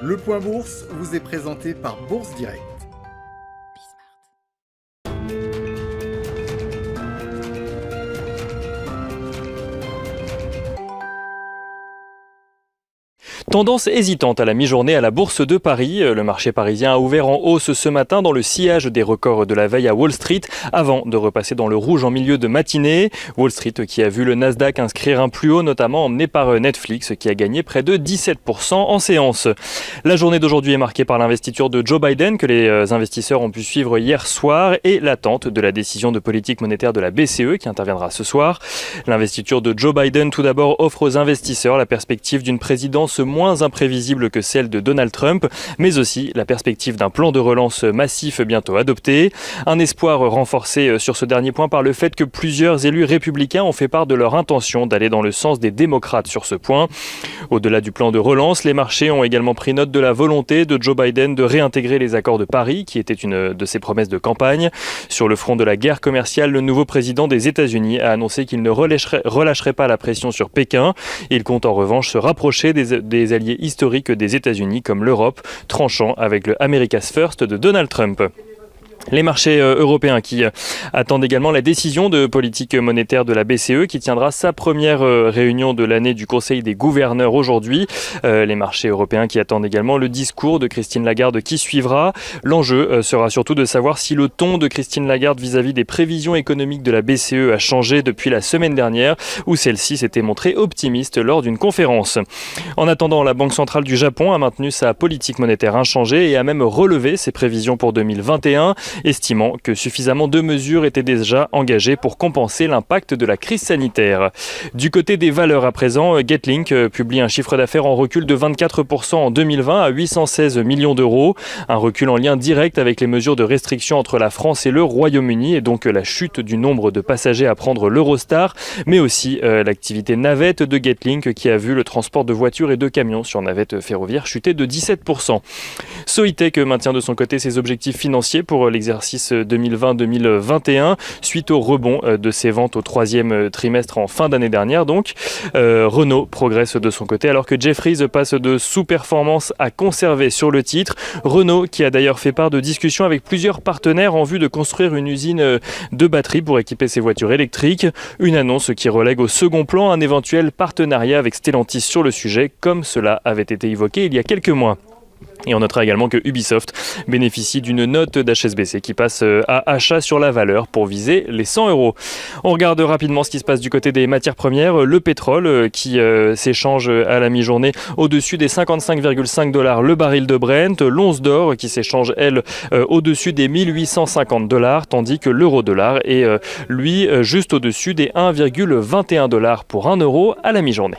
Le Point Bourse vous est présenté par Bourse Direct. Tendance hésitante à la mi-journée à la Bourse de Paris. Le marché parisien a ouvert en hausse ce matin dans le sillage des records de la veille à Wall Street avant de repasser dans le rouge en milieu de matinée. Wall Street qui a vu le Nasdaq inscrire un plus haut, notamment emmené par Netflix qui a gagné près de 17% en séance. La journée d'aujourd'hui est marquée par l'investiture de Joe Biden que les investisseurs ont pu suivre hier soir et l'attente de la décision de politique monétaire de la BCE qui interviendra ce soir. L'investiture de Joe Biden tout d'abord offre aux investisseurs la perspective d'une présidence moins imprévisible que celle de Donald Trump, mais aussi la perspective d'un plan de relance massif bientôt adopté. Un espoir renforcé sur ce dernier point par le fait que plusieurs élus républicains ont fait part de leur intention d'aller dans le sens des démocrates sur ce point. Au-delà du plan de relance, les marchés ont également pris note de la volonté de Joe Biden de réintégrer les accords de Paris, qui était une de ses promesses de campagne. Sur le front de la guerre commerciale, le nouveau président des États-Unis a annoncé qu'il ne relâcherait pas la pression sur Pékin. Il compte en revanche se rapprocher des alliés historiques des États-Unis comme l'Europe, tranchant avec le America's First de Donald Trump. Les marchés européens qui attendent également la décision de politique monétaire de la BCE qui tiendra sa première réunion de l'année du Conseil des gouverneurs aujourd'hui. Les marchés européens qui attendent également le discours de Christine Lagarde qui suivra. L'enjeu sera surtout de savoir si le ton de Christine Lagarde vis-à-vis des prévisions économiques de la BCE a changé depuis la semaine dernière où celle-ci s'était montrée optimiste lors d'une conférence. En attendant, la Banque centrale du Japon a maintenu sa politique monétaire inchangée et a même relevé ses prévisions pour 2021. Estimant que suffisamment de mesures étaient déjà engagées pour compenser l'impact de la crise sanitaire. Du côté des valeurs à présent, Getlink publie un chiffre d'affaires en recul de 24% en 2020 à 816 millions d'euros. Un recul en lien direct avec les mesures de restriction entre la France et le Royaume-Uni et donc la chute du nombre de passagers à prendre l'Eurostar, mais aussi l'activité navette de Getlink qui a vu le transport de voitures et de camions sur navette ferroviaire chuter de 17%. Soitec maintient de son côté ses objectifs financiers pour l'exercice 2020-2021 suite au rebond de ses ventes au troisième trimestre en fin d'année dernière. Donc, Renault progresse de son côté alors que Jefferies passe de sous-performance à conserver sur le titre. Renault qui a d'ailleurs fait part de discussions avec plusieurs partenaires en vue de construire une usine de batteries pour équiper ses voitures électriques. Une annonce qui relègue au second plan un éventuel partenariat avec Stellantis sur le sujet comme cela avait été évoqué il y a quelques mois. Et on notera également que Ubisoft bénéficie d'une note d'HSBC qui passe à achat sur la valeur pour viser les 100 €. On regarde rapidement ce qui se passe du côté des matières premières. Le pétrole qui s'échange à la mi-journée au-dessus des 55,5 $ le baril de Brent. L'once d'or qui s'échange, elle, au-dessus des 1850 $, tandis que l'euro-dollar est, lui, juste au-dessus des 1,21 $ pour 1 € à la mi-journée.